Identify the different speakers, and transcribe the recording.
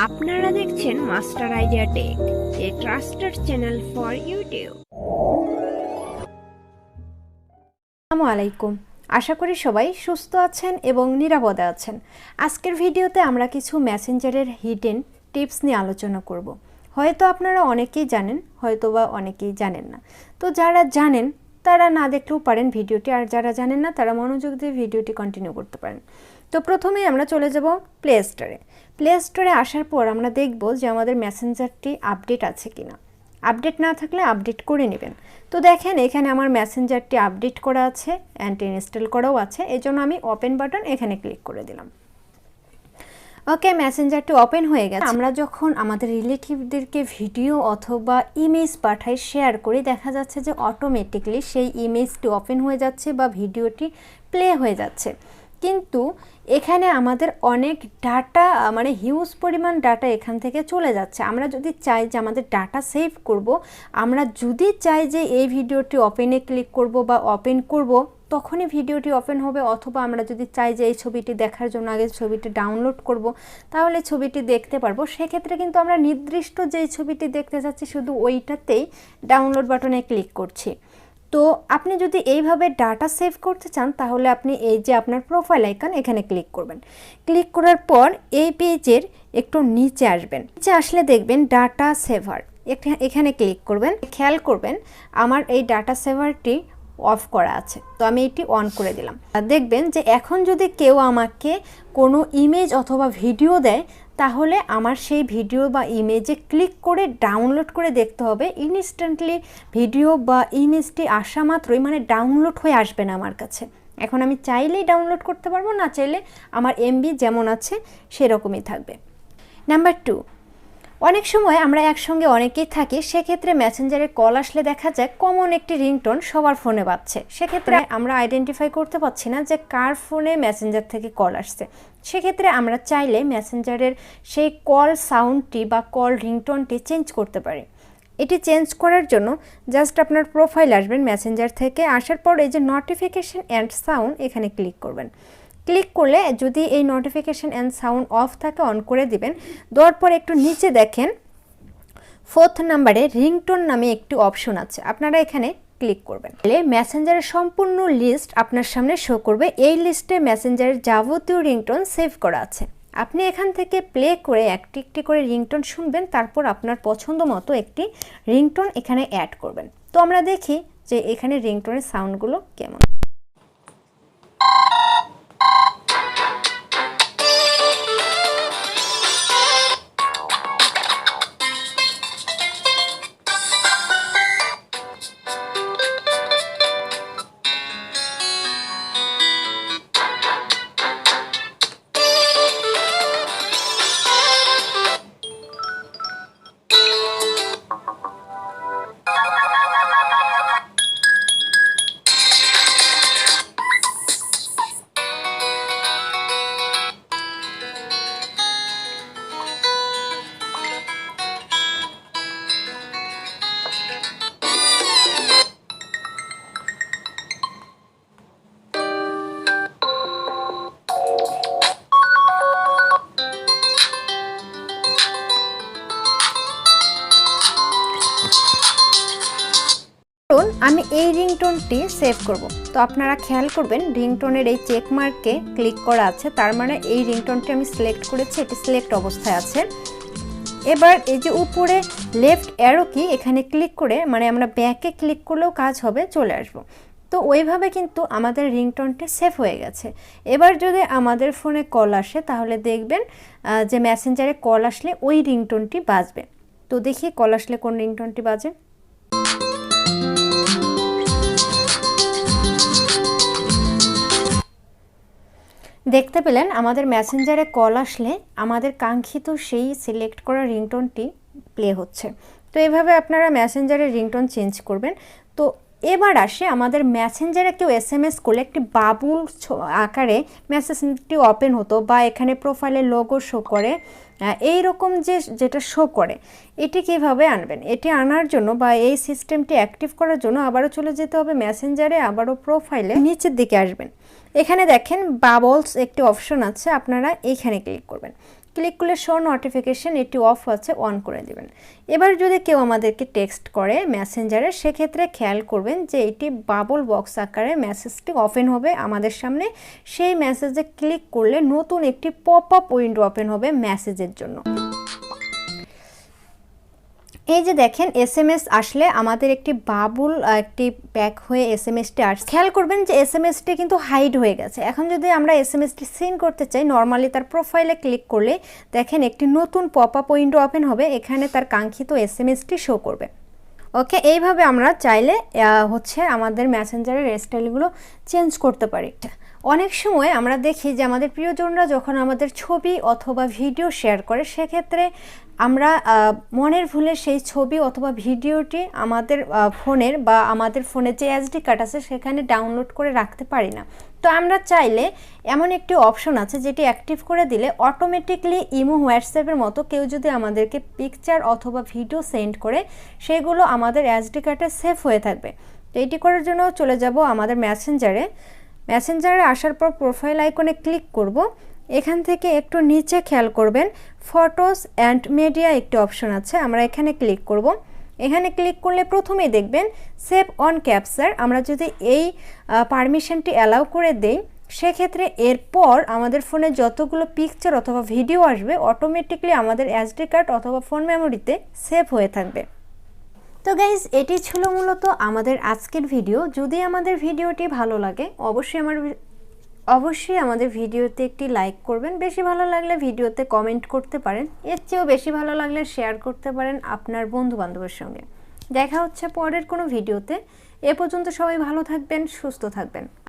Speaker 1: আপনারা দেখছেন Master Idea Tech, a trusted channel for YouTube.
Speaker 2: আসসালামু আলাইকুম, আশা করি সবাই সুস্থ আছেন এবং নিরাপদে আছেন। আজকের ভিডিওতে আমরা কিছু মেসেঞ্জারের হিডেন টিপস নিয়ে আলোচনা করব। হয়তো আপনারা অনেকেই জানেন, হয়তো বা অনেকেই জানেন না। তো যারা জানেন তারা না দেখলেও পারেন ভিডিওটি, আর যারা জানেন না তারা মনোযোগ দিয়ে ভিডিওটি কন্টিনিউ করতে পারেন। তো প্রথমেই আমরা চলে যাব প্লে স্টোরে। প্লে স্টোরে আসার পর আমরা দেখব যে আমাদের মেসেঞ্জারটি আপডেট আছে কিনা। আপডেট না থাকলে আপডেট করে নেবেন। তো দেখেন এখানে আমার মেসেঞ্জারটি আপডেট করা আছে অ্যান্ড ইনস্টল করাও আছে, এই জন্য আমি ওপেন বাটন এখানে ক্লিক করে দিলাম। ওকে, মেসেঞ্জারটি ওপেন হয়ে গেছে। আমরা যখন আমাদের রিলেটিভদেরকে ভিডিও অথবা ইমেজ পাঠাই, শেয়ার করি, দেখা যাচ্ছে যে অটোমেটিকলি সেই ইমেজটি ওপেন হয়ে যাচ্ছে বা ভিডিওটি প্লে হয়ে যাচ্ছে। কিন্তু এখানে আমাদের অনেক ডাটা, মানে হিউজ পরিমাণ ডাটা এখান থেকে চলে যাচ্ছে। আমরা যদি চাই যে আমাদের ডাটা সেভ করব, আমরা যদি চাই যে এই ভিডিওটি ওপেনে ক্লিক করব বা ওপেন করব, তখনই ভিডিওটি ওপেন হবে। অথবা আমরা যদি চাই যে এই ছবিটি দেখার জন্য আগে ছবিটি ডাউনলোড করব, তাহলে ছবিটি দেখতে পারবো। সেক্ষেত্রে কিন্তু আমরা নির্দিষ্ট যেই ছবিটি দেখতে চাচ্ছি শুধু ওইটাতেই ডাউনলোড বাটনে ক্লিক করছি। তো আপনি যদি এইভাবে ডাটা সেভ করতে চান, তাহলে আপনি এই যে আপনার প্রোফাইল আইকন এখানে ক্লিক করবেন। ক্লিক করার পর এই পেজের একটু নিচে আসবেন। নিচে আসলে দেখবেন ডাটা সেভার, এখানে ক্লিক করবেন। খেয়াল করবেন আমার এই ডাটা সেভারটি অফ করা আছে, তো আমি এটি অন করে দিলাম। দেখবেন যে এখন যদি কেউ আমাকে কোনো ইমেজ অথবা ভিডিও দেয়, তাহলে আমার সেই ভিডিও বা ইমেজে ক্লিক করে ডাউনলোড করে দেখতে হবে। ইনস্ট্যান্টলি ভিডিও বা ইমেজটি আসা মাত্রই মানে ডাউনলোড হয়ে আসবে না আমার কাছে। এখন আমি চাইলেই ডাউনলোড করতে পারবো, না চাইলে আমার এমবি যেমন আছে সেরকমই থাকবে। নাম্বার 2, অনেক সময় আমরা একসঙ্গে অনেকেই থাকি, সেক্ষেত্রে মেসেঞ্জারে কল আসলে দেখা যায় কমন একটি রিংটোন সবার ফোনে বাজছে। সেক্ষেত্রে আমরা আইডেন্টিফাই করতে পারছি না যে কার ফোনে মেসেঞ্জার থেকে কল আসছে। সেক্ষেত্রে আমরা চাইলে মেসেঞ্জারের সেই কল সাউন্ডটি বা কল রিংটোনটি চেঞ্জ করতে পারি। এটি চেঞ্জ করার জন্য জাস্ট আপনার প্রোফাইল আসবেন, মেসেঞ্জার থেকে আসার পর এই যে নোটিফিকেশন অ্যান্ড সাউন্ড এখানে ক্লিক করবেন। ক্লিক করলে যদি এই নোটিফিকেশন অ্যান্ড সাউন্ড অফ থাকে অন করে দিবেন। দেওয়ার পর একটু নিচে দেখেন 4th নাম্বারে রিংটোন নামে একটি অপশন আছে, আপনারা এখানে ক্লিক করবেন। মেসেঞ্জারের সম্পূর্ণ লিস্ট আপনার সামনে শো করবে। এই লিস্টে মেসেঞ্জারের যাবতীয় রিংটোন সেভ করা আছে। আপনি এখান থেকে প্লে করে একটি একটি করে রিংটোন শুনবেন, তারপর আপনার পছন্দ মতো একটি রিংটোন এখানে অ্যাড করবেন। তো আমরা দেখি যে এখানে রিংটোনের সাউন্ডগুলো কেমন। আমি এই রিংটোনটি সেভ করব। তো আপনারা খেয়াল করবেন রিংটোনের এই চেক মার্কে ক্লিক করা আছে, তার মানে এই রিংটোনটি আমি সিলেক্ট করেছি, এটি সিলেক্ট অবস্থায় আছে। এবার এই যে উপরে লেফট অ্যারো কি এখানে ক্লিক করে, মানে আমরা ব্যাকে ক্লিক করলেও কাজ হবে, চলে আসবো। তো ওইভাবে কিন্তু আমাদের রিংটোনটি সেভ হয়ে গেছে। এবার যদি আমাদের ফোনে কল আসে, তাহলে দেখবেন যে মেসেঞ্জারে কল আসলে ওই রিংটোনটি বাজবে। তো দেখি কল আসলে কোন রিংটোনটি বাজে। দেখতে পেলেন আমাদের মেসেঞ্জারে কল আসলে আমাদের কাঙ্ক্ষিত সেই সিলেক্ট করা রিংটোনটি প্লে হচ্ছে। তো এভাবে আপনারা মেসেঞ্জারের রিংটোন চেঞ্জ করবেন। তো এবার আসে আমাদের মেসেঞ্জারে কেউ SMS করলে একটি বাবুল আকারে মেসেজটি ওপেন হতো, বা এখানে প্রোফাইলের লোগো শো করে, এই রকম যেটা শো করে, এটি কিভাবে আনবেন? এটি আনার জন্য বা এই সিস্টেমটি অ্যাক্টিভ করার জন্য আবারও চলে যেতে হবে মেসেঞ্জারে, আবারও প্রোফাইলে নিচের দিকে আসবেন। এখানে দেখেন বাবলস একটি অপশন আছে, আপনারা এইখানে ক্লিক করবেন। ক্লিক করলে শো নোটিফিকেশন এটি অফ আছে, অন করে দিবেন। এবার যদি কেউ আমাদেরকে টেক্সট করে মেসেঞ্জারে, সেক্ষেত্রে খেয়াল করবেন যে এটি বাবল বক্স আকারে মেসেজটি ওপেন হবে আমাদের সামনে। সেই মেসেজে ক্লিক করলে নতুন একটি পপ আপ উইন্ডো ওপেন হবে মেসেজের জন্য। এই যে দেখেন এসএমএস আসলে আমাদের একটি বাবুল একটি ব্যাক হয়ে এসএমএসটি আসছে। খেয়াল করবেন যে এসএমএসটি কিন্তু হাইড হয়ে গেছে। এখন যদি আমরা এসএমএসটি সিন করতে চাই, নর্মালি তার প্রোফাইলে ক্লিক করলে দেখেন একটি নতুন পপ আপ উইন্ডো ওপেন হবে, এখানে তার কাঙ্ক্ষিত এসএমএসটি শো করবে। ওকে, এইভাবে আমরা চাইলে আমাদের মেসেঞ্জারের স্টাইলগুলো চেঞ্জ করতে পারি। অনেক সময় আমরা দেখি যে আমাদের প্রিয়জনরা যখন আমাদের ছবি অথবা ভিডিও শেয়ার করে, সেক্ষেত্রে আমরা মনের ভুলে সেই ছবি অথবা ভিডিওটি আমাদের ফোনের বা আমাদের ফোনে যে এসডি কার্ড আছে সেখানে ডাউনলোড করে রাখতে পারি না। তো আমরা চাইলে এমন একটি অপশন আছে যেটি অ্যাক্টিভ করে দিলে অটোমেটিকলি ইমো, হোয়াটসঅ্যাপের মতো কেউ যদি আমাদেরকে পিকচার অথবা ভিডিও সেন্ড করে, সেগুলো আমাদের এসডি কার্ডে সেভ হয়ে থাকবে। তো এটি করার জন্য চলে যাব আমাদের মেসেঞ্জারে আসার পর প্রোফাইল আইকনে ক্লিক করব। এখান থেকে একটু নিচে খেয়াল করবেন ফটোস অ্যান্ড মিডিয়া একটি অপশন আছে, আমরা এখানে ক্লিক করব। এখানে ক্লিক করলে প্রথমেই দেখবেন সেভ অন ক্যাপচার। আমরা যদি এই পারমিশনটি অ্যালাউ করে দেই, সেক্ষেত্রে এরপর আমাদের ফোনে যতগুলো পিকচার অথবা ভিডিও আসবে অটোমেটিকলি আমাদের এসডি কার্ড অথবা ফোন মেমোরিতে সেভ হয়ে থাকবে। তো গাইজ, এটি ছিল মূলত আমাদের আজকের ভিডিও। যদি আমাদের ভিডিওটি ভালো লাগে অবশ্যই আমাদের ভিডিওতে একটি লাইক করবেন। বেশি ভালো লাগলে ভিডিওতে কমেন্ট করতে পারেন। এর চেয়েও বেশি ভালো লাগলে শেয়ার করতে পারেন আপনার বন্ধু-বান্ধবের সঙ্গে। দেখা হচ্ছে পরের কোনো ভিডিওতে। এ পর্যন্ত সবাই ভালো থাকবেন, সুস্থ থাকবেন।